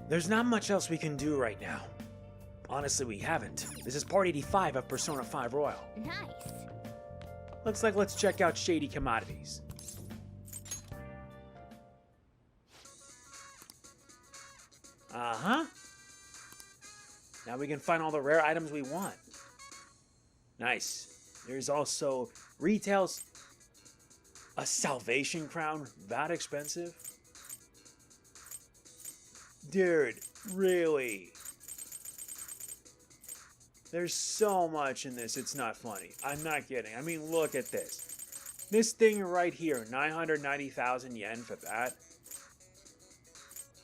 There's not much else we can do right now. Honestly, we haven't. This is part 85 of Persona 5 Royal. Nice. Looks like let's check out Shady Commodities. Uh-huh. Now we can find all the rare items we want. Nice. There's also retails. A Salvation Crown? That expensive? Dude, really? There's so much in this, it's not funny. I'm not kidding. I mean, look at this. This thing right here, 990,000 yen for that.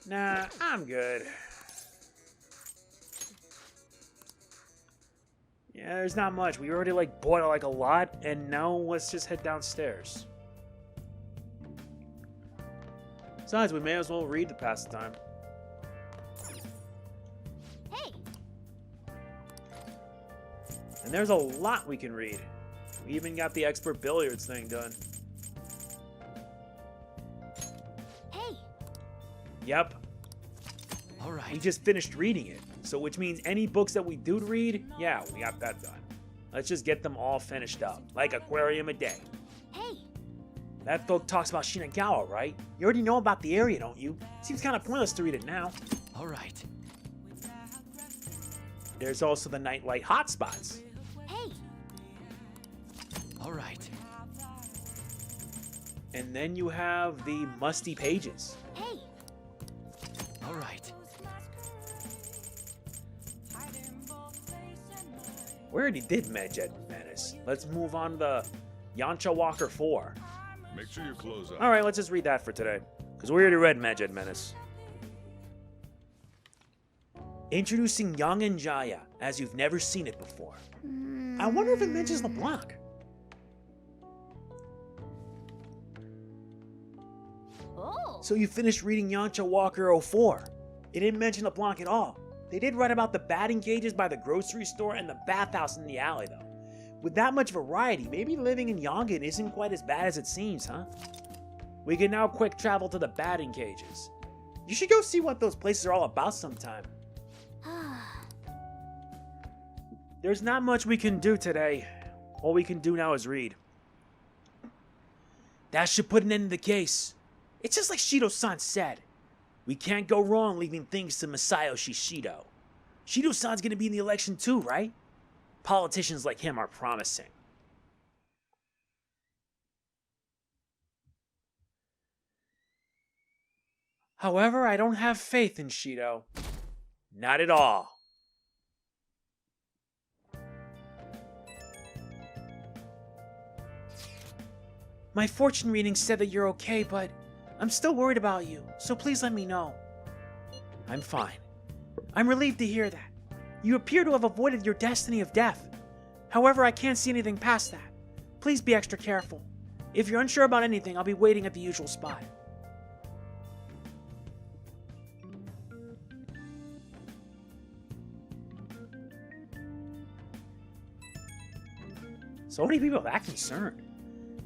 Nah, I'm good. Yeah, there's not much. We already bought a lot, and now let's just head downstairs. Besides, we may as well read to pass the time. Hey. And there's a lot we can read. We even got the expert billiards thing done. Hey. Yep. All right. We just finished reading it. So which means any books that we do read, yeah, we got that done. Let's just get them all finished up. Like Aquarium a Day. Hey. That book talks about Shinagawa, right? You already know about the area, don't you? Seems kind of pointless to read it now. All right. There's also the nightlight hotspots. Hey. All right. And then you have the musty pages. Hey. All right. We already did Medjed Menace. Let's move on to the Yancha Walker 4. Make sure you close up. Alright, let's just read that for today. Because we already read Medjed Menace. Introducing Young and Jaya as you've never seen it before. I wonder if it mentions LeBlanc. Oh. So you finished reading Yancha Walker 04. It didn't mention LeBlanc at all. They did write about the batting cages by the grocery store and the bathhouse in the alley, though. With that much variety, maybe living in Yongen isn't quite as bad as it seems, huh? We can now quick travel to the batting cages. You should go see what those places are all about sometime. There's not much we can do today. All we can do now is read. That should put an end to the case. It's just like Shido-san said. We can't go wrong leaving things to Masayoshi Shido. Shido-san's gonna be in the election too, right? Politicians like him are promising. However, I don't have faith in Shido. Not at all. My fortune reading said that you're okay, but I'm still worried about you, so please let me know. I'm fine. I'm relieved to hear that. You appear to have avoided your destiny of death. However, I can't see anything past that. Please be extra careful. If you're unsure about anything, I'll be waiting at the usual spot. So many people are that concerned.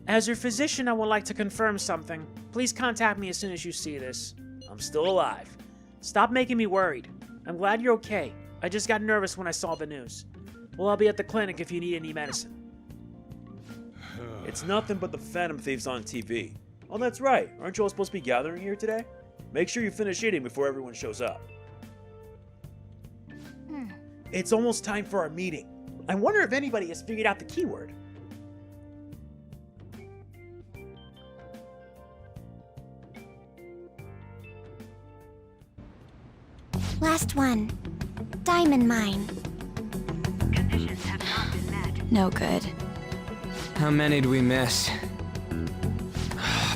As your physician, I would like to confirm something. Please contact me as soon as you see this. I'm still alive. Stop making me worried. I'm glad you're okay. I just got nervous when I saw the news. Well, I'll be at the clinic if you need any medicine. It's nothing but the Phantom Thieves on TV. Oh, that's right. Aren't you all supposed to be gathering here today? Make sure you finish eating before everyone shows up. It's almost time for our meeting. I wonder if anybody has figured out the keyword. Last one. Diamond mine. Conditions have not been met. No good. How many do we miss?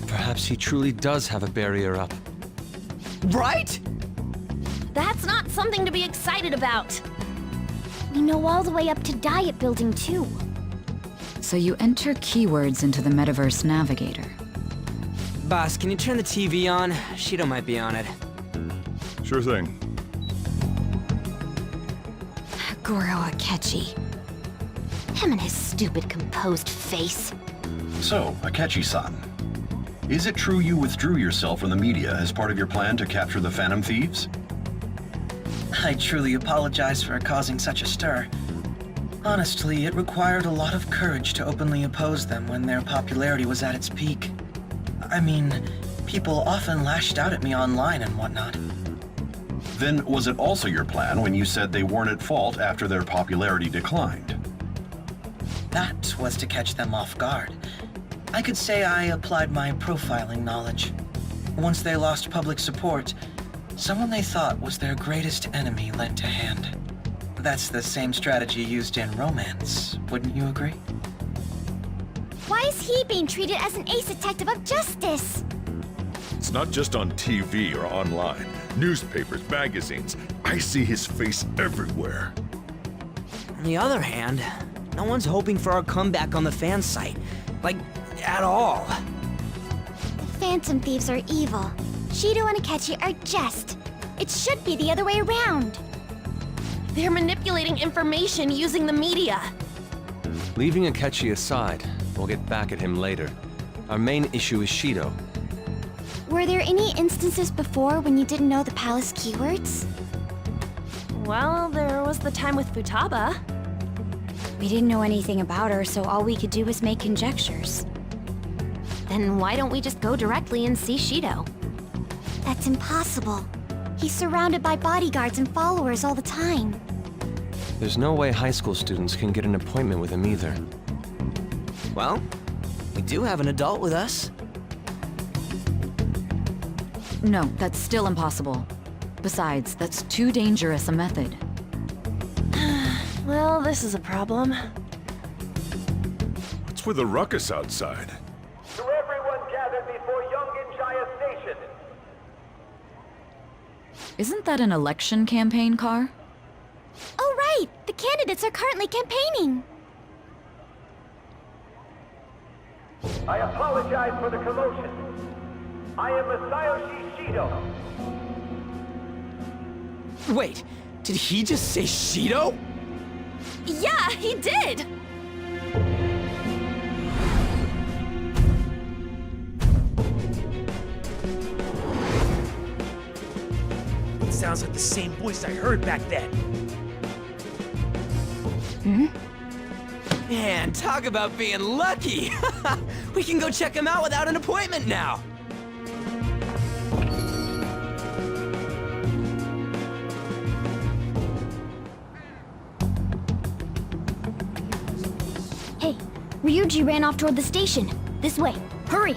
Perhaps he truly does have a barrier up. Right? That's not something to be excited about. We know all the way up to Diet Building, too. So you enter keywords into the Metaverse Navigator. Boss, can you turn the TV on? Shido might be on it. Sure thing. Goro Akechi. Him and his stupid composed face. So, Akechi-san, is it true you withdrew yourself from the media as part of your plan to capture the Phantom Thieves? I truly apologize for causing such a stir. Honestly, it required a lot of courage to openly oppose them when their popularity was at its peak. I mean, people often lashed out at me online and whatnot. Then was it also your plan when you said they weren't at fault after their popularity declined? That was to catch them off guard. I could say I applied my profiling knowledge. Once they lost public support, someone they thought was their greatest enemy lent a hand. That's the same strategy used in romance, wouldn't you agree? Why is he being treated as an ace detective of justice? It's not just on TV or online. Newspapers, magazines. I see his face everywhere. On the other hand, no one's hoping for our comeback on the fan site. Like, at all. The Phantom Thieves are evil. Shido and Akechi are just. It should be the other way around. They're manipulating information using the media. Leaving Akechi aside, we'll get back at him later. Our main issue is Shido. Were there any instances before when you didn't know the palace keywords? Well, there was the time with Futaba. We didn't know anything about her, so all we could do was make conjectures. Then why don't we just go directly and see Shido? That's impossible. He's surrounded by bodyguards and followers all the time. There's no way high school students can get an appointment with him either. Well, we do have an adult with us. No, that's still impossible. Besides, that's too dangerous a method. Well, this is a problem. What's with the ruckus outside? To everyone gathered before Yongen-Jaya Station. Isn't that an election campaign car? Oh right! The candidates are currently campaigning! I apologize for the commotion. I am Masayoshi Shido. Wait, did he just say Shido? Yeah, he did! It sounds like the same voice I heard back then. Man, talk about being lucky! We can go check him out without an appointment now! Hey, Ryuji ran off toward the station. This way. Hurry!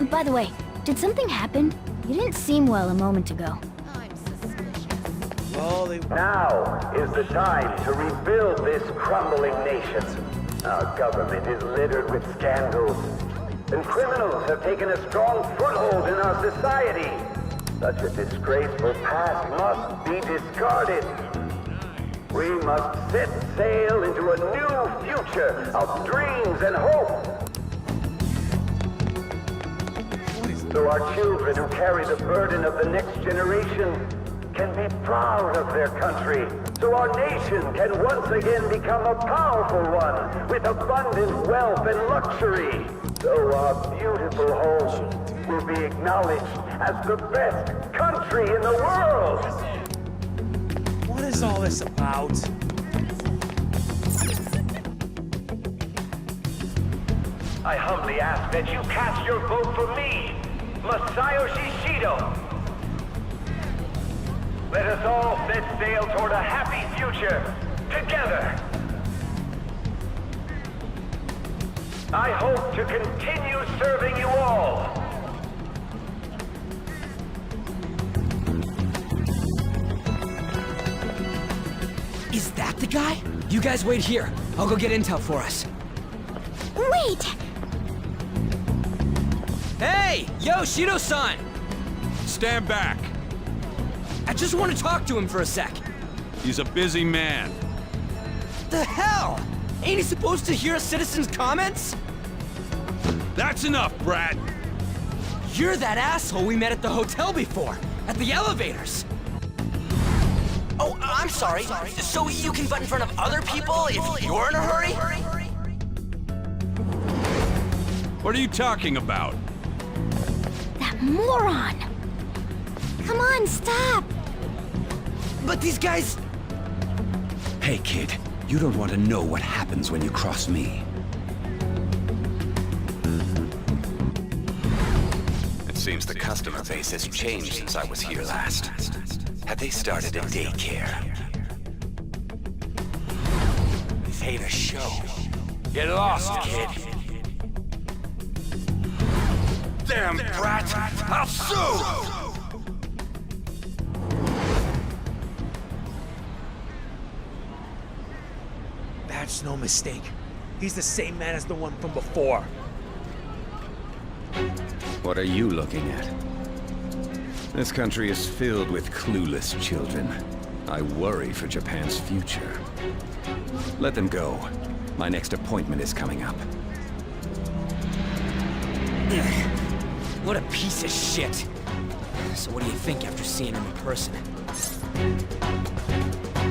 By the way, did something happen? You didn't seem well a moment ago. Well, Now is the time to rebuild this crumbling nation. Our government is littered with scandals, and criminals have taken a strong foothold in our society. Such a disgraceful past must be discarded. We must set sail into a new future of dreams and hope. So our children who carry the burden of the next generation can be proud of their country. So our nation can once again become a powerful one with abundant wealth and luxury. So our beautiful home will be acknowledged as the best country in the world. what is all this about? I humbly ask that you cast your vote for me, Masayoshi Shido. Let us all set sail toward a happy future, together. I hope to continue serving you all. Is that the guy? You guys wait here. I'll go get intel for us. Wait! Hey! Yo, Shido-san! Stand back. I just want to talk to him for a sec. He's a busy man. The hell? Ain't he supposed to hear a citizen's comments? That's enough, Brad. You're that asshole we met at the hotel before, at the elevators. Oh, I'm sorry. So you can butt in front of other people if you're in a hurry? What are you talking about? That moron! Come on, stop! But these guys... Hey, kid. You don't want to know what happens when you cross me. It seems the customer base has changed since I was here last. Have they started a daycare? This ain't a show. Get lost, kid. Damn brat! I'll sue! That's no mistake. He's the same man as the one from before. What are you looking at? This country is filled with clueless children. I worry for Japan's future. Let them go. My next appointment is coming up. What a piece of shit. So what do you think after seeing him in person?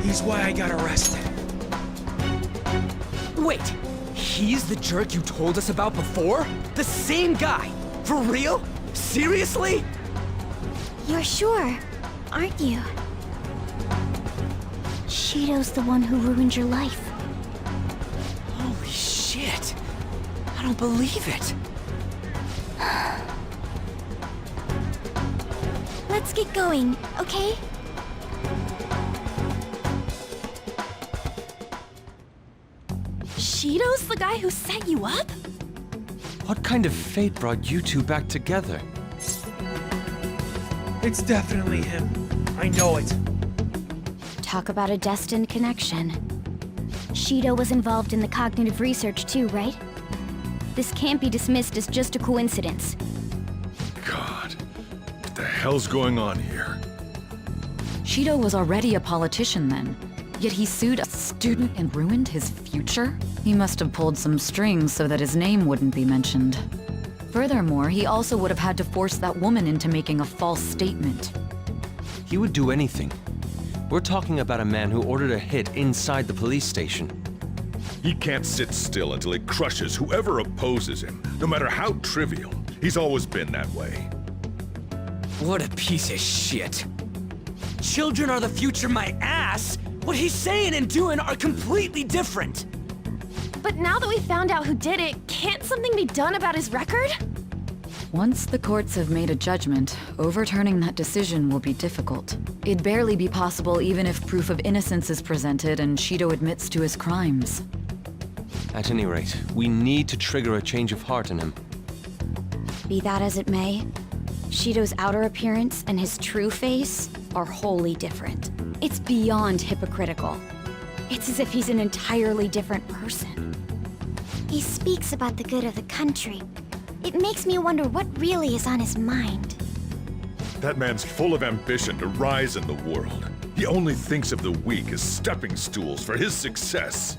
He's why I got arrested. Wait, he's the jerk you told us about before? The same guy? For real? Seriously? You're sure, aren't you? Shido's the one who ruined your life. Holy shit. I don't believe it. Let's get going, okay? Shido's the guy who set you up? What kind of fate brought you two back together? It's definitely him. I know it. Talk about a destined connection. Shido was involved in the cognitive research too, right? This can't be dismissed as just a coincidence. God, what the hell's going on here? Shido was already a politician then, yet he sued a student and ruined his future? He must have pulled some strings so that his name wouldn't be mentioned. Furthermore, he also would have had to force that woman into making a false statement. He would do anything. We're talking about a man who ordered a hit inside the police station. He can't sit still until he crushes whoever opposes him, no matter how trivial. He's always been that way. What a piece of shit. Children are the future, my ass! What he's saying and doing are completely different! But now that we found out who did it, can't something be done about his record? Once the courts have made a judgment, overturning that decision will be difficult. It'd barely be possible even if proof of innocence is presented and Shido admits to his crimes. At any rate, we need to trigger a change of heart in him. Be that as it may, Shido's outer appearance and his true face are wholly different. It's beyond hypocritical. It's as if he's an entirely different person. He speaks about the good of the country. It makes me wonder what really is on his mind. That man's full of ambition to rise in the world. He only thinks of the weak as stepping stools for his success.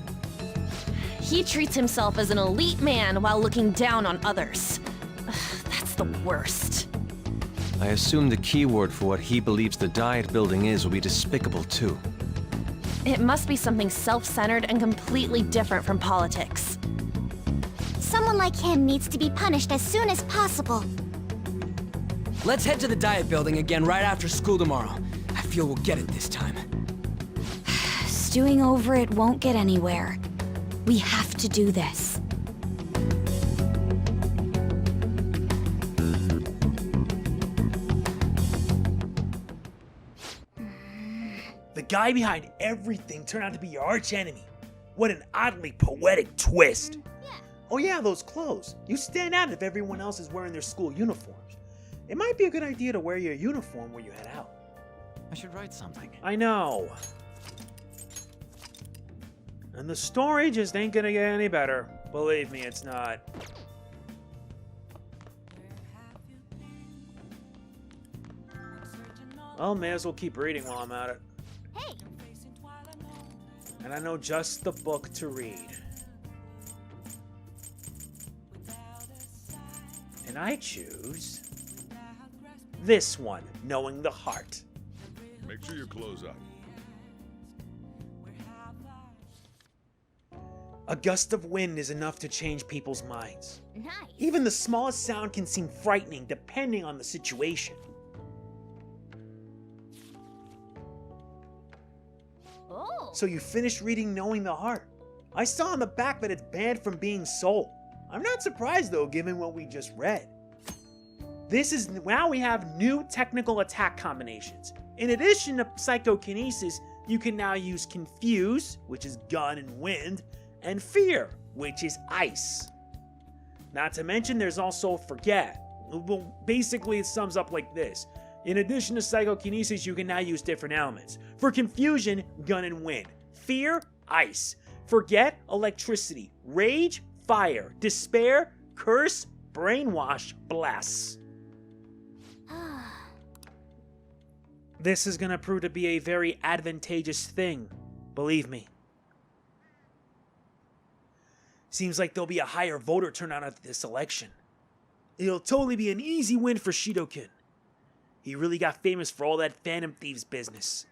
He treats himself as an elite man while looking down on others. Ugh, that's the worst. I assume the key word for what he believes the diet building is will be despicable too. It must be something self-centered and completely different from politics. Someone like him needs to be punished as soon as possible. Let's head to the diet building again right after school tomorrow. I feel we'll get it this time. Stewing over it won't get anywhere. We have to do this. The guy behind everything turned out to be your arch enemy. What an oddly poetic twist. Oh yeah, those clothes. You stand out if everyone else is wearing their school uniforms. It might be a good idea to wear your uniform when you head out. I should write something. I know. And the story just ain't gonna get any better. Believe me, it's not. Well, may as well keep reading while I'm at it. Hey! And I know just the book to read. And I choose this one, Knowing the Heart. Make sure your clothes up. A gust of wind is enough to change people's minds. Nice. Even the smallest sound can seem frightening depending on the situation. So you finished reading Knowing the Heart. I saw on the back that it's banned from being sold. I'm not surprised though, given what we just read. Now we have new technical attack combinations. In addition to psychokinesis, you can now use Confuse, which is gun and wind, and Fear, which is ice. Not to mention there's also Forget. Well, basically it sums up like this. In addition to psychokinesis, you can now use different elements. For Confusion, gun and wind. Fear, ice. Forget, electricity. Rage, fire. Despair, curse. Brainwash, bless. This is gonna prove to be a very advantageous thing, believe me. Seems like there'll be a higher voter turnout at this election. It'll totally be an easy win for Shido-kun. He really got famous for all that Phantom Thieves business.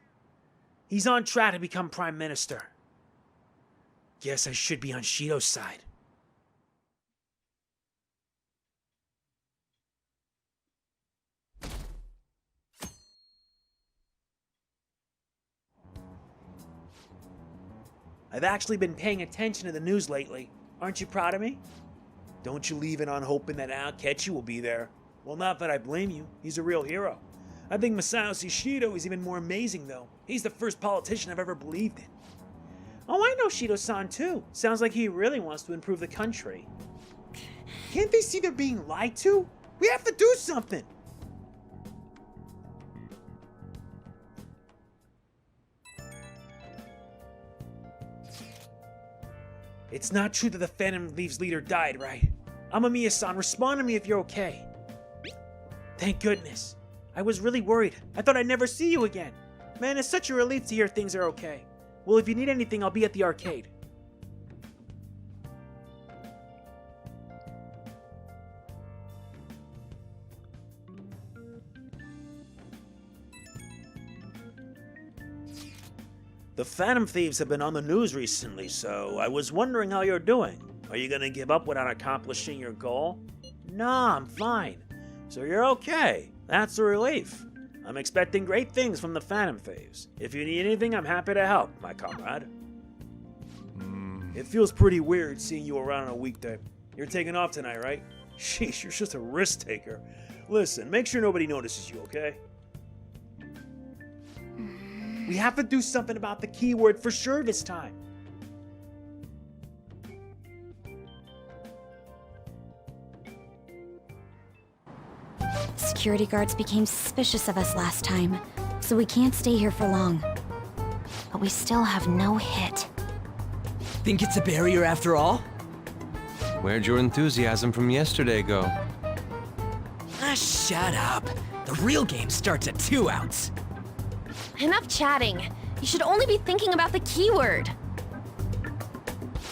He's on track to become Prime Minister. Guess I should be on Shido's side. I've actually been paying attention to the news lately. Aren't you proud of me? Don't you leave it on hoping that Aokechi will be there. Well, not that I blame you. He's a real hero. I think Masayoshi Shido is even more amazing, though. He's the first politician I've ever believed in. Oh, I know Shido-san, too. Sounds like he really wants to improve the country. Can't they see they're being lied to? We have to do something! It's not true that the Phantom Thieves leader died, right? Amamiya-san, respond to me if you're okay. Thank goodness. I was really worried. I thought I'd never see you again. Man, it's such a relief to hear things are okay. Well, if you need anything, I'll be at the arcade. The Phantom Thieves have been on the news recently, so I was wondering how you're doing. Are you gonna give up without accomplishing your goal? Nah, I'm fine. So you're okay. That's a relief. I'm expecting great things from the Phantom Thieves. If you need anything, I'm happy to help, my comrade. It feels pretty weird seeing you around on a weekday. You're taking off tonight, right? Sheesh, you're just a risk taker. Listen, make sure nobody notices you, okay? We have to do something about the keyword for sure this time. Security guards became suspicious of us last time, so we can't stay here for long. But we still have no hit. Think it's a barrier after all? Where'd your enthusiasm from yesterday go? Ah, shut up. The real game starts at 2 outs. Enough chatting. You should only be thinking about the keyword.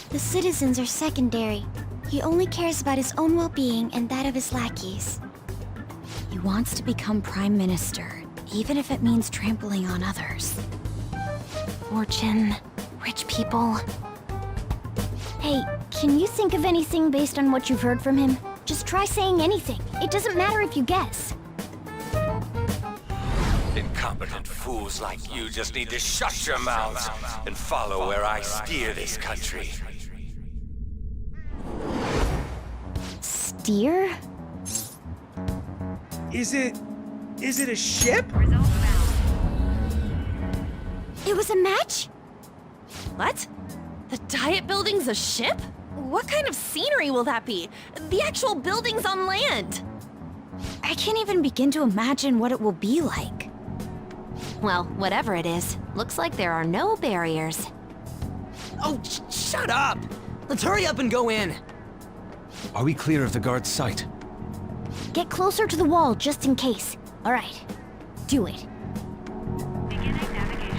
The citizens are secondary. He only cares about his own well-being and that of his lackeys. He wants to become Prime Minister, even if it means trampling on others. Fortune, rich people. Hey, can you think of anything based on what you've heard from him? Just try saying anything. It doesn't matter if you guess. Incompetent fools like you just need to shut your mouths and follow where I steer this country. Steer? Is it a ship? It was a match? What? The Diet Building's a ship? What kind of scenery will that be? The actual building's on land. I can't even begin to imagine what it will be like. Well, whatever it is, looks like there are no barriers. Oh, shut up! Let's hurry up and go in. Are we clear of the guard's sight? Get closer to the wall just in case. All right, do it. Beginning navigation.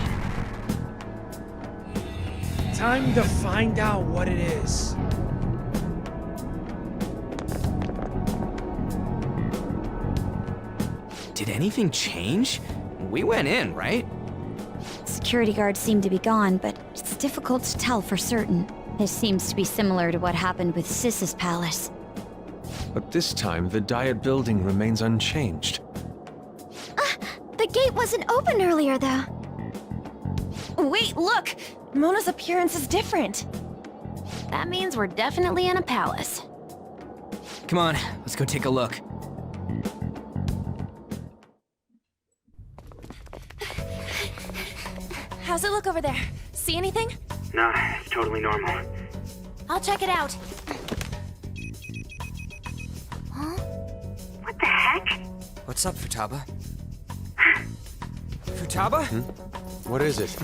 Time to find out what it is. Did anything change? We went in, right? Security guards seem to be gone, but it's difficult to tell for certain. This seems to be similar to what happened with Sis's palace. But this time, the Diet Building remains unchanged. The gate wasn't open earlier, though. Wait, look! Mona's appearance is different. That means we're definitely in a palace. Come on, let's go take a look. How's it look over there? See anything? Nah, it's totally normal. I'll check it out. What the heck? What's up, Futaba? Futaba? What is it?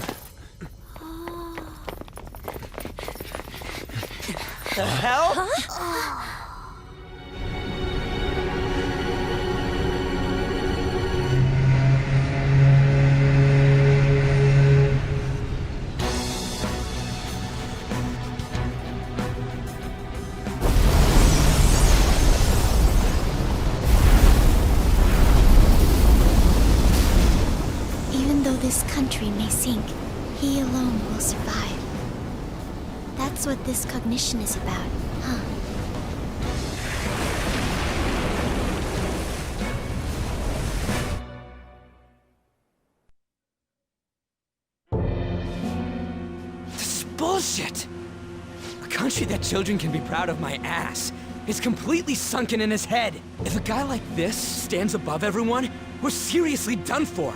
The hell? Even though this country may sink, he alone will survive. That's what this cognition is about, huh? This is bullshit! A country that children can be proud of my ass is completely sunken in his head. If a guy like this stands above everyone, we're seriously done for.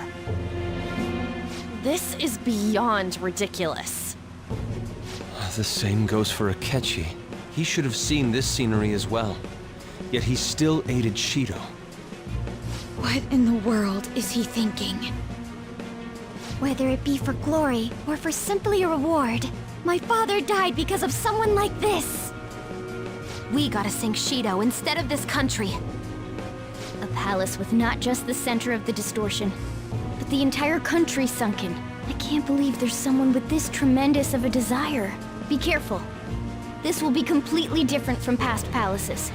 This is beyond ridiculous. The same goes for Akechi. He should have seen this scenery as well. Yet he still aided Shido. What in the world is he thinking? Whether it be for glory or for simply a reward, my father died because of someone like this. We gotta sink Shido instead of this country. A palace with not just the center of the distortion, but the entire country sunken. I can't believe there's someone with this tremendous of a desire. Be careful. This will be completely different from past palaces.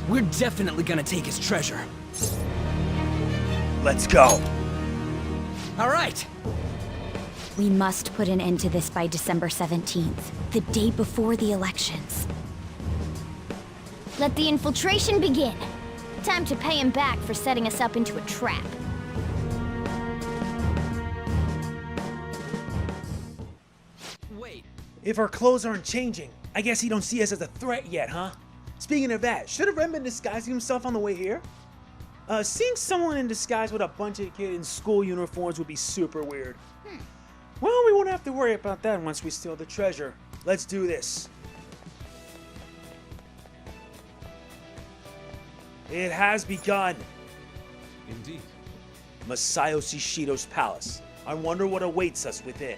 We're definitely gonna take his treasure. Let's go. All right. We must put an end to this by December 17th, the day before the elections. Let the infiltration begin. Time to pay him back for setting us up into a trap. Wait. If our clothes aren't changing, I guess he don't see us as a threat yet, huh? Speaking of that, should have Ren been disguising himself on the way here? Seeing someone in disguise with a bunch of kids in school uniforms would be super weird. Well, we won't have to worry about that once we steal the treasure. Let's do this. It has begun. Indeed. Masayoshi Shido's palace. I wonder what awaits us within.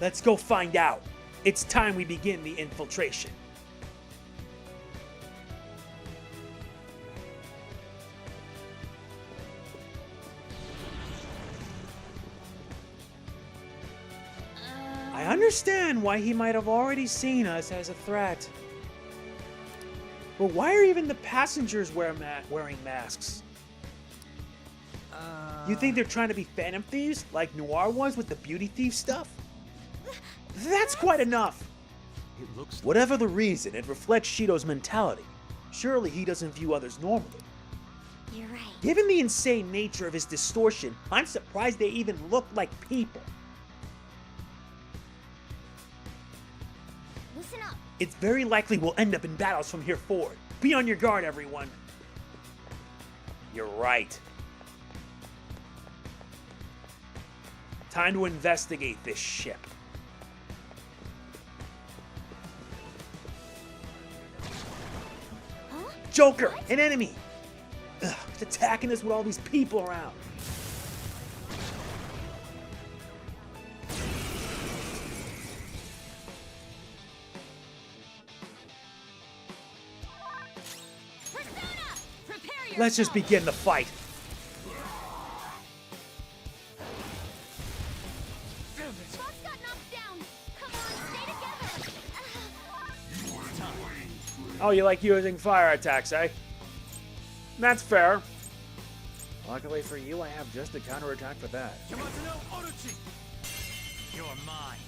Let's go find out. It's time we begin the infiltration. I understand why he might have already seen us as a threat. But why are even the passengers wearing masks? You think they're trying to be phantom thieves, like Noir was with the beauty thief stuff? That's quite enough! It looks like... Whatever the reason, it reflects Shido's mentality. Surely he doesn't view others normally. You're right. Given the insane nature of his distortion, I'm surprised they even look like people. Listen up. It's very likely we'll end up in battles from here forward. Be on your guard, everyone. You're right. Time to investigate this ship. Huh? Joker, What? an enemy. Ugh, it's attacking us with all these people around. Let's just begin the fight. Boss got knocked down. Come on, stay together. Oh, you like using fire attacks, eh? That's fair. Luckily for you, I have just a counterattack for that. You're mine.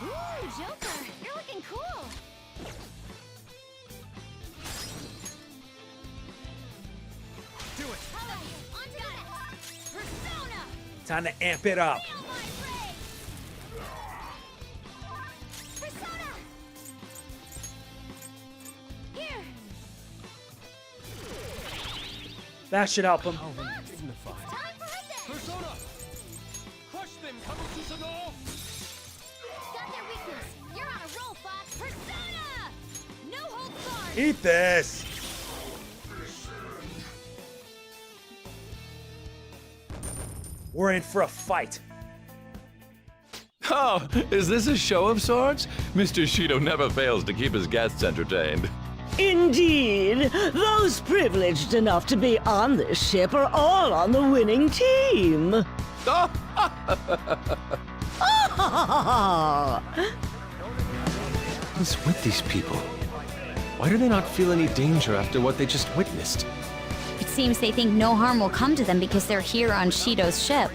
Ooh, Joker, you're looking cool. Do it. All right, on to the next. Persona! Time to amp it up. That should help him. Persona! Crush them, Kabukiso! Got their weakness. You're on a roll, Fox. Persona! No holds barred. Eat this. We're in for a fight. Oh, is this a show of sorts? Mr. Shido never fails to keep his guests entertained. Indeed, those privileged enough to be on this ship are all on the winning team. What's with these people? Why do they not feel any danger after what they just witnessed? It seems they think no harm will come to them because they're here on Shido's ship.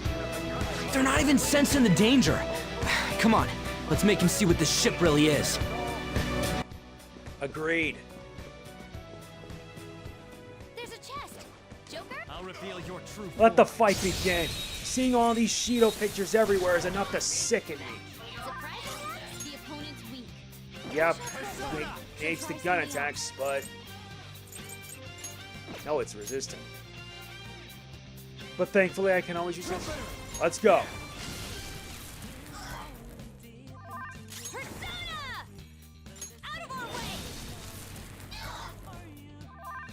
They're not even sensing the danger. Come on, let's make him see what this ship really is. Agreed. There's a chest. Joker? I'll reveal your true Let the fight begin. Seeing all these Shido pictures everywhere is enough to sicken me. Surprise attacks? The opponent's weak. Yep, hates the gun attacks, but no, it's resistant. But thankfully, I can always use it. Let's go. Persona! Out of our way!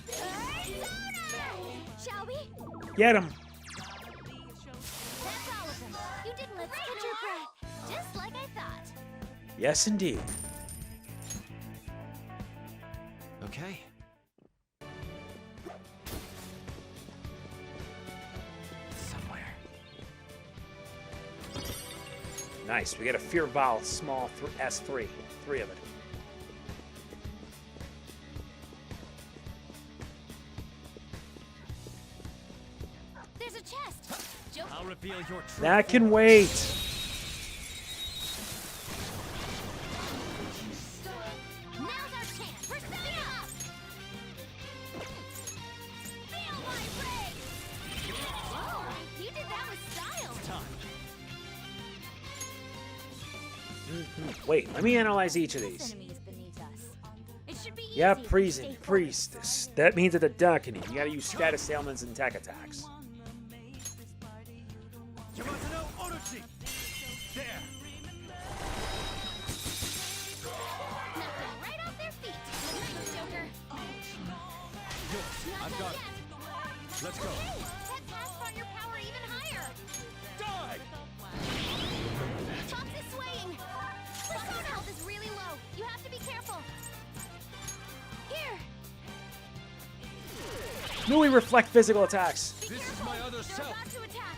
Persona! Shall we? Get him. That's all of them. You didn't let catch your breath. Just like I thought. Yes, indeed. Okay. Somewhere. Nice. We get a Fear Vial small S3. 3 of it. There's a chest. Joker? I'll reveal your true That can wait. Now's our chance. Persona! Feel my rage! Whoa, you did that with style. Wait, let me analyze each of these. Enemies beneath us. It should be Yeah, easy. Priestess. That means at the Dakini, you gotta use scatter assailments and tech attacks. Knock them right off their feet. Nice, Joker. I've got it. Let's go. Hey, that task brought your power even higher. Die! Tops is swaying. Persona health is really low. You have to be careful. Here. Knew we reflect physical attacks. This is my other They're self. about to attack.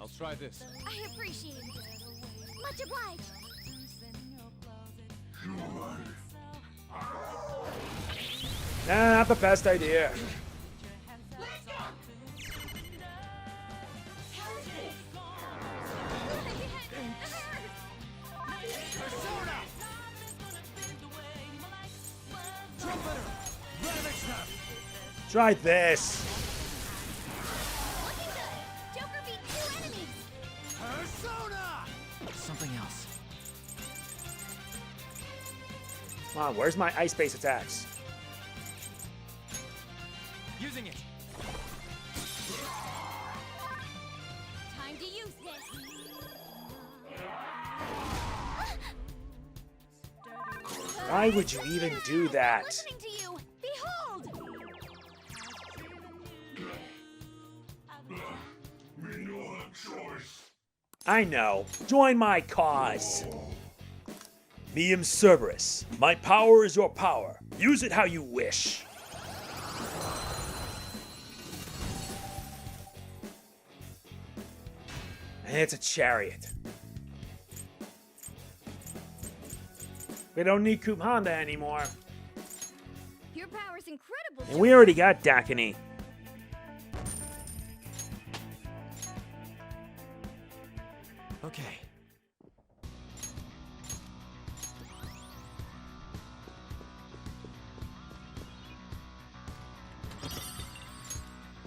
I'll try this. I appreciate it. Much obliged. Nah, not the best idea. Try this. Looking good. Joker beat 2 enemies. Persona! Something else. Come on, where's my ice-based attacks? Using it. Time to use this. Why would you even do that? Listening to you. Behold. I know. Join my cause. Me am Cerberus. My power is your power. Use it how you wish. And it's a chariot. We don't need Coupe Honda anymore. Your power's incredible. And we already got Dakini. Okay.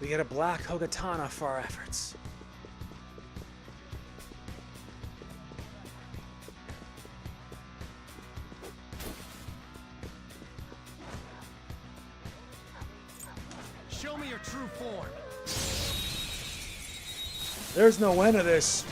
We get a black Hogatana for our efforts. Show me your true form. There's no end to this.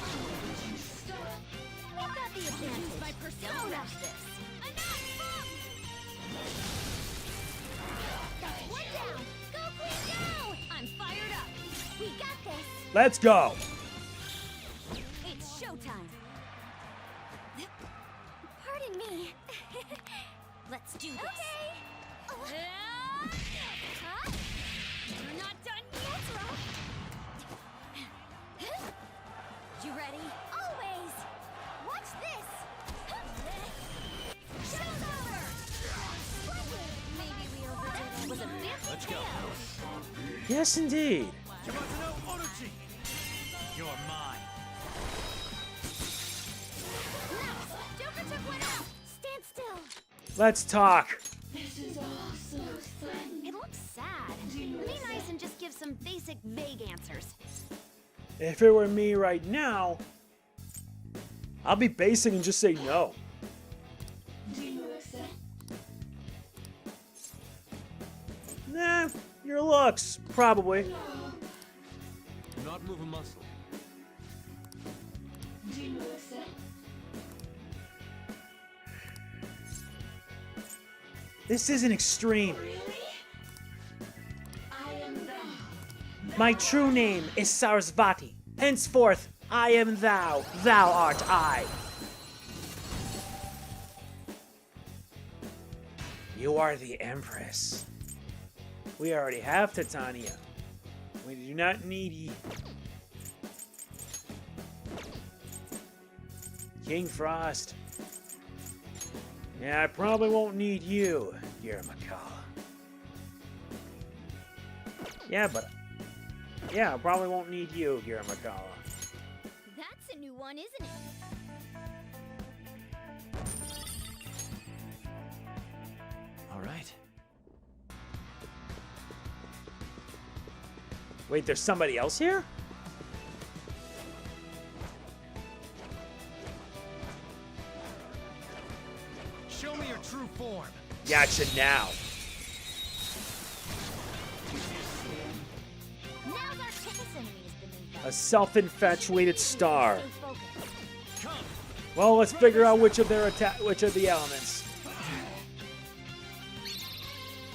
Let's go. It's showtime. Pardon me. Let's do this. Okay. Huh? You're not done yet. You ready? Always. Watch this. Show's over. Maybe we overdid it. Was a fancy Let's go. Yes, indeed. You're mine. Nice. Joker took one out. Stand still. Let's talk. This is all so fun. It looks sad. Be nice and just give some basic, vague answers. If it were me right now, I'll be basic and just say no. Do you accept? Nah, your looks, probably. Do not move a muscle. Do you accept? This isn't extreme. I am thou. My true name is Sarasvati. Henceforth, I am thou. Thou art I. You are the Empress. We already have Titania. We do not need ye. King Frost. Yeah, I probably won't need you, Yuramakala. Yeah, I probably won't need you, Yuramakala. That's a new one, isn't it? All right. Wait, there's somebody else here? Show me your true form. Gotcha now. Now's our chance. Enemies beneath us. A self-infatuated star. Well, let's figure out which of the elements.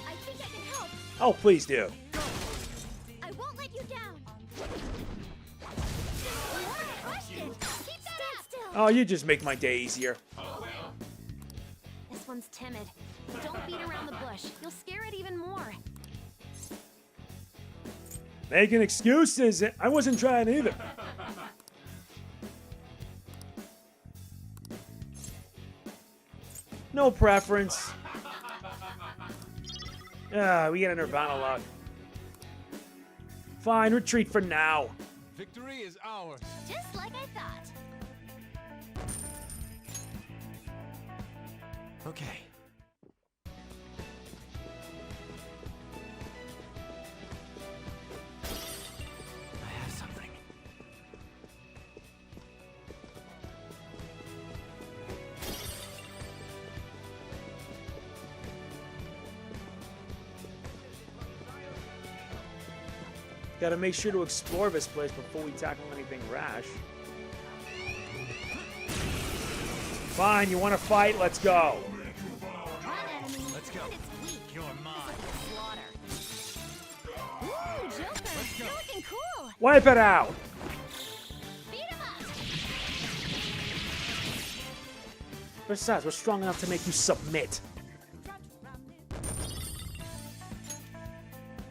I think I can help. Oh, please do. I won't let you down. Question. Keep that still. Oh, you just make my day easier. This one's timid. Don't beat around the bush. You'll scare it even more. Making excuses. I wasn't trying either. No preference. We get a Nirvana lock. Fine, retreat for now. Victory is ours. Just like I thought. Okay. I have something. Gotta make sure to explore this place before we tackle anything rash. Fine, you want to fight? Let's go. Let's go. You're mine. Ooh, Joker, you're looking cool. Wipe it out. Beat him up. Besides, we're strong enough to make you submit.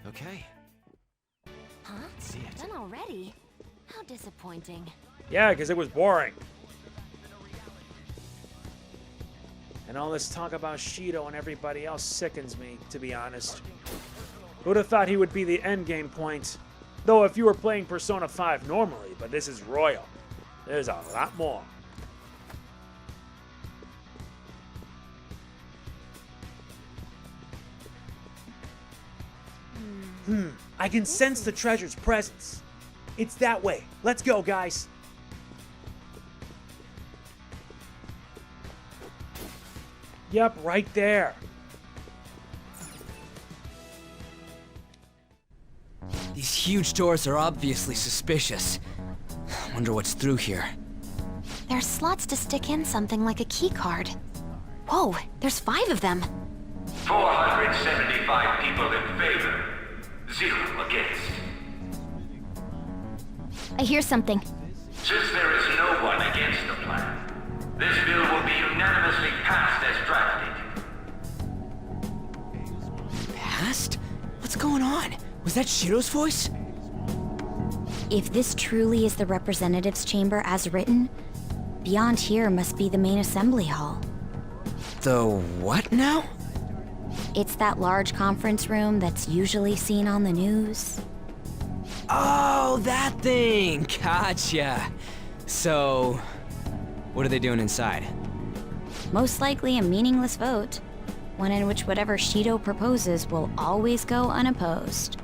Okay. Huh? See it. Done already? How disappointing. Yeah, because it was boring. And all this talk about Shido and everybody else sickens me, to be honest. Who'd have thought he would be the endgame point? Though if you were playing Persona 5 normally, but this is Royal. There's a lot more. I can sense the treasure's presence. It's that way. Let's go, guys. Yep, right there. These huge doors are obviously suspicious. Wonder what's through here. There's slots to stick in something like a key card. Whoa, there's 5 of them. 475 people in favor, 0 against. I hear something. Since there is no one against the plan, this bill will be unanimously passed as drafted. Passed? What's going on? Was that Shido's voice? If this truly is the representatives' chamber as written, beyond here must be the main assembly hall. The what now? It's that large conference room that's usually seen on the news. Oh, that thing! Gotcha. So, what are they doing inside? Most likely a meaningless vote, one in which whatever Shido proposes will always go unopposed.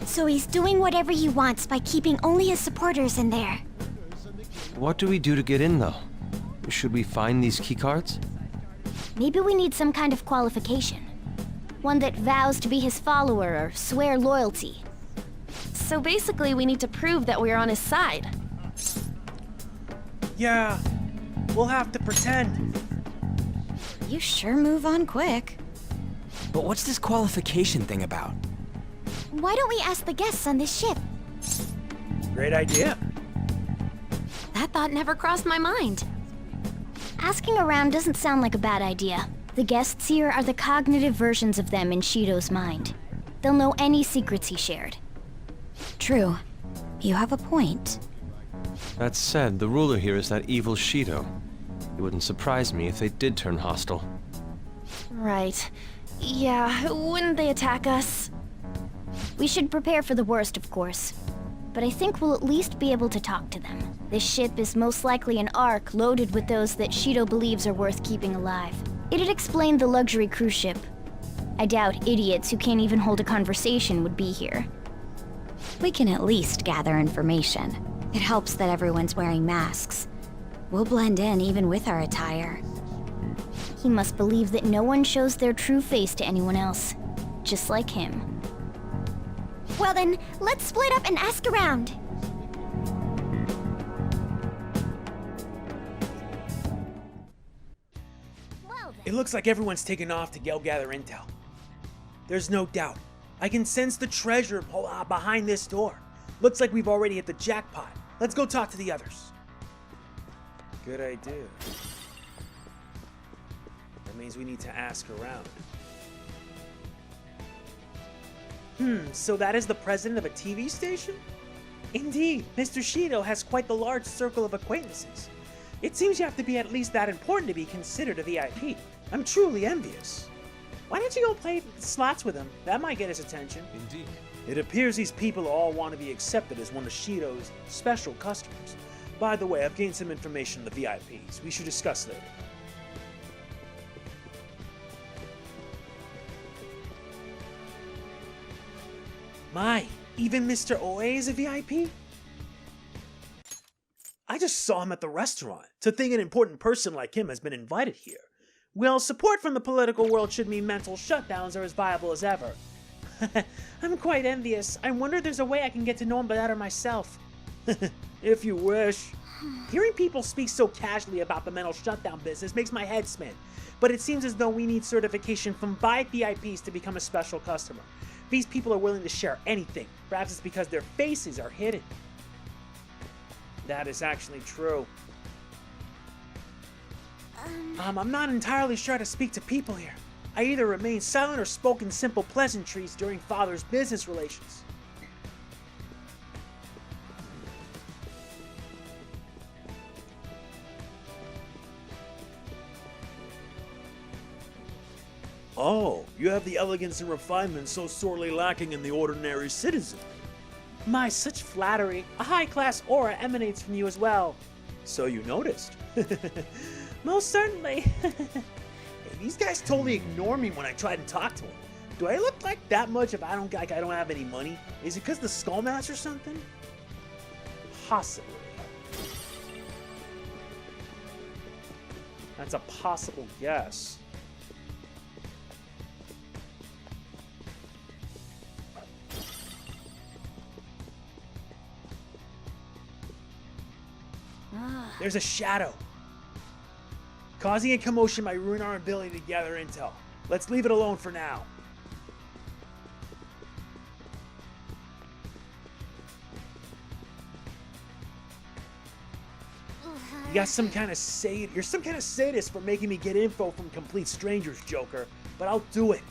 So he's doing whatever he wants by keeping only his supporters in there. What do we do to get in, though? Should we find these keycards? Maybe we need some kind of qualification. One that vows to be his follower or swear loyalty. So basically, we need to prove that we're on his side. Yeah, we'll have to pretend. You sure move on quick. But what's this qualification thing about? Why don't we ask the guests on this ship? Great idea. That thought never crossed my mind. Asking around doesn't sound like a bad idea. The guests here are the cognitive versions of them in Shido's mind. They'll know any secrets he shared. True. You have a point. That said, the ruler here is that evil Shido. It wouldn't surprise me if they did turn hostile. Right. Yeah, wouldn't they attack us? We should prepare for the worst, of course. But I think we'll at least be able to talk to them. This ship is most likely an ark loaded with those that Shido believes are worth keeping alive. It'd explain the luxury cruise ship. I doubt idiots who can't even hold a conversation would be here. We can at least gather information. It helps that everyone's wearing masks. We'll blend in even with our attire. He must believe that no one shows their true face to anyone else. Just like him. Well then, let's split up and ask around. It looks like everyone's taken off to go gather intel. There's no doubt. I can sense the treasure behind this door. Looks like we've already hit the jackpot. Let's go talk to the others. Good idea. That means we need to ask around. So that is the president of a TV station? Indeed, Mr. Shido has quite the large circle of acquaintances. It seems you have to be at least that important to be considered a VIP. I'm truly envious. Why don't you go play slots with him? That might get his attention. Indeed. It appears these people all want to be accepted as one of Shido's special customers. By the way, I've gained some information on the VIPs. We should discuss later. My, even Mr. Oe is a VIP? I just saw him at the restaurant. To think an important person like him has been invited here. Well, support from the political world should mean mental shutdowns are as viable as ever. I'm quite envious. I wonder if there's a way I can get to know him better myself. If you wish. Hearing people speak so casually about the mental shutdown business makes my head spin. But it seems as though we need certification from VIPs to become a special customer. These people are willing to share anything. Perhaps it's because their faces are hidden. That is actually true. I'm not entirely sure how to speak to people here. I either remain silent or spoke in simple pleasantries during Father's business relations. Oh, you have the elegance and refinement so sorely lacking in the ordinary citizen. My, such flattery. A high-class aura emanates from you as well. So you noticed. Most certainly. Hey, these guys totally ignore me when I try to talk to them. Do I look like that much if I don't have any money? Is it because the skull mask or something? Possibly. That's a possible guess. There's a shadow. Causing a commotion might ruin our ability to gather intel. Let's leave it alone for now. You're some kind of sadist for making me get info from complete strangers, Joker. But I'll do it.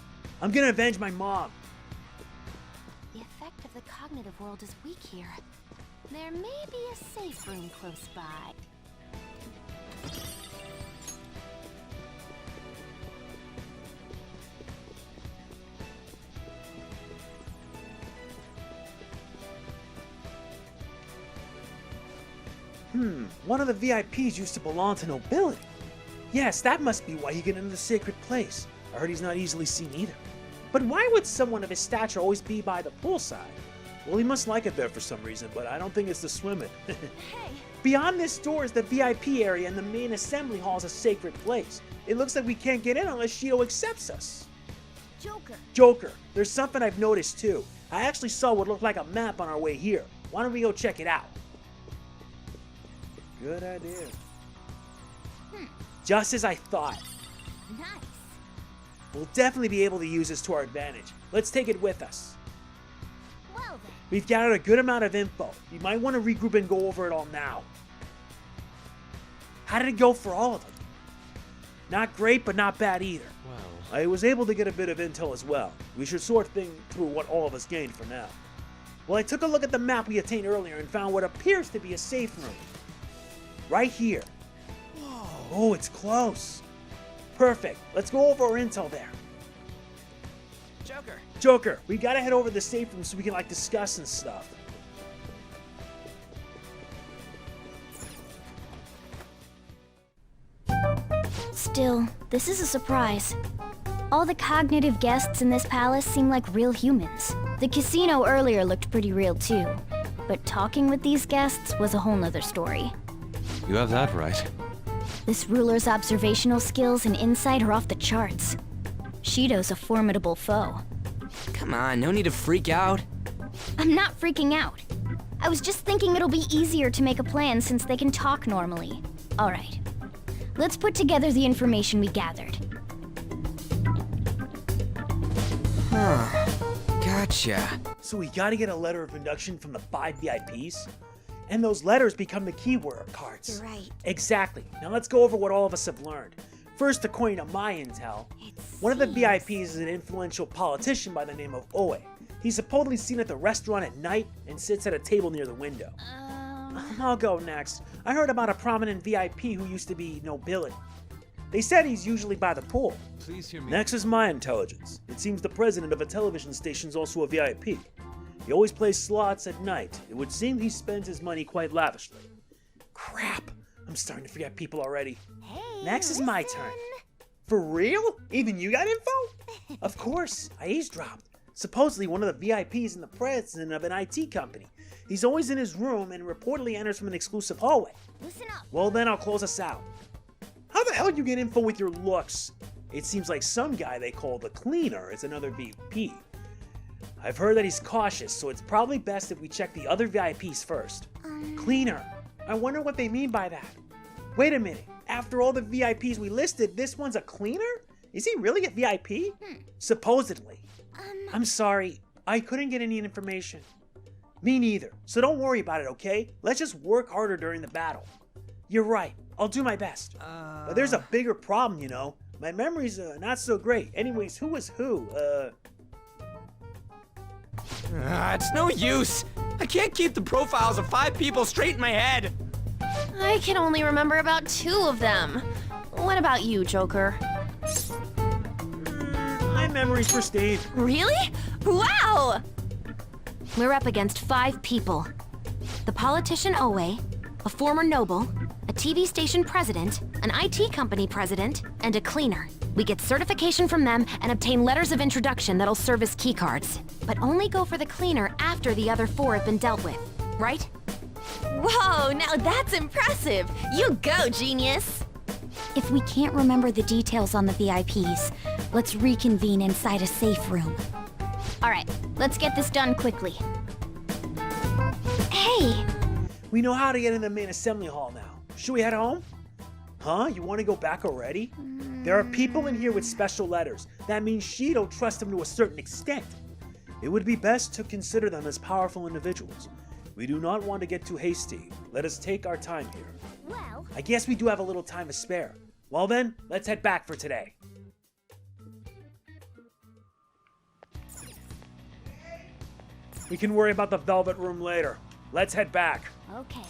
I'm gonna avenge my mom. The effect of the cognitive world is weak here. There may be a safe room close by. One of the VIPs used to belong to nobility. Yes, that must be why he got into the sacred place. I heard he's not easily seen either. But why would someone of his stature always be by the poolside? Well, he must like it there for some reason, but I don't think it's the swimming. Hey. Beyond this door is the VIP area, and the main assembly hall is a sacred place. It looks like we can't get in unless Shido accepts us. Joker, there's something I've noticed too. I actually saw what looked like a map on our way here. Why don't we go check it out? Good idea. Just as I thought. Nice. We'll definitely be able to use this to our advantage. Let's take it with us. Well then. We've gathered a good amount of info. You might want to regroup and go over it all now. How did it go for all of them? Not great, but not bad either. Well, I was able to get a bit of intel as well. We should sort through what all of us gained for now. Well, I took a look at the map we obtained earlier and found what appears to be a safe room. Right here. Whoa. Oh, it's close. Perfect. Let's go over our intel there. Joker, we gotta head over to the safe room so we can, discuss and stuff. Still, this is a surprise. All the cognitive guests in this palace seem like real humans. The casino earlier looked pretty real too. But talking with these guests was a whole nother story. You have that right. This ruler's observational skills and insight are off the charts. Shido's a formidable foe. Come on, no need to freak out. I'm not freaking out. I was just thinking it'll be easier to make a plan since they can talk normally. Alright. Let's put together the information we gathered. Huh. Gotcha. So we gotta get a letter of induction from the 5 VIPs? And those letters become the keyword cards. Right. Exactly. Now let's go over what all of us have learned. First, according to my intel, one of the VIPs is an influential politician by the name of Oe. He's supposedly seen at the restaurant at night and sits at a table near the window. I'll go next. I heard about a prominent VIP who used to be nobility. They said he's usually by the pool. Please hear me. Next is my intelligence. It seems the president of a television station is also a VIP. He always plays slots at night. It would seem he spends his money quite lavishly. Crap! I'm starting to forget people already. Hey, Next is my turn. For real? Even you got info? Of course, I eavesdropped. Supposedly one of the VIPs and the president of an IT company. He's always in his room and reportedly enters from an exclusive hallway. Listen up. Well then, I'll close us out. How the hell do you get info with your looks? It seems like some guy they call the Cleaner is another VP. I've heard that he's cautious, so it's probably best if we check the other VIPs first. Cleaner. I wonder what they mean by that. Wait a minute. After all the VIPs we listed, this one's a cleaner? Is he really a VIP? Supposedly. I'm sorry. I couldn't get any information. Me neither. So don't worry about it, okay? Let's just work harder during the battle. You're right. I'll do my best. But there's a bigger problem, you know. My memory's not so great. Anyways, who was who? It's no use. I can't keep the profiles of 5 people straight in my head. I can only remember about 2 of them. What about you, Joker? My memory's pristine. Really? Wow! We're up against 5 people. The politician Oe, a former noble, a TV station president, an IT company president, and a cleaner. We get certification from them and obtain letters of introduction that'll serve as keycards. But only go for the cleaner after the other 4 have been dealt with, right? Whoa, now that's impressive! You go, genius! If we can't remember the details on the VIPs, let's reconvene inside a safe room. Alright, let's get this done quickly. Hey! We know how to get in the main assembly hall now. Should we head home? Huh? You want to go back already? There are people in here with special letters. That means Shido trusts them to a certain extent. It would be best to consider them as powerful individuals. We do not want to get too hasty. Let us take our time here. Well, I guess we do have a little time to spare. Well then, let's head back for today. We can worry about the Velvet Room later. Let's head back. okay.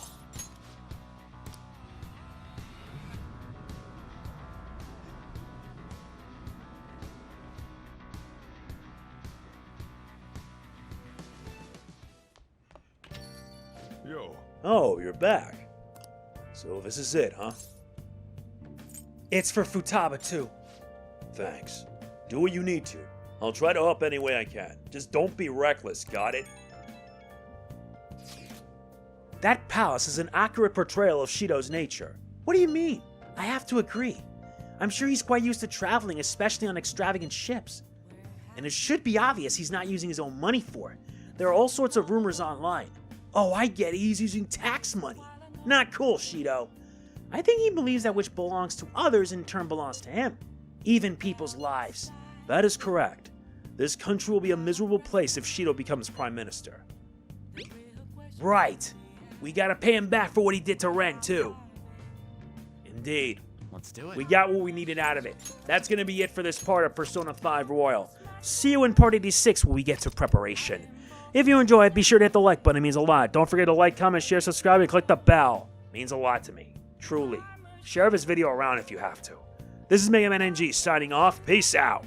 Yo. Oh, you're back. So this is it, huh? It's for Futaba too. Thanks. Do what you need to. I'll try to help any way I can. Just don't be reckless, got it? That palace is an accurate portrayal of Shido's nature. What do you mean? I have to agree. I'm sure he's quite used to traveling, especially on extravagant ships. And it should be obvious he's not using his own money for it. There are all sorts of rumors online. Oh, I get it, he's using tax money. Not cool, Shido. I think he believes that which belongs to others in turn belongs to him. Even people's lives. That is correct. This country will be a miserable place if Shido becomes prime minister. Right. We gotta pay him back for what he did to Ren, too. Indeed. Let's do it. We got what we needed out of it. That's gonna be it for this part of Persona 5 Royal. See you in part 86 when we get to preparation. If you enjoy it, be sure to hit the like button. It means a lot. Don't forget to like, comment, share, subscribe, and click the bell. It means a lot to me. Truly. Share this video around if you have to. This is MegamanNG signing off. Peace out.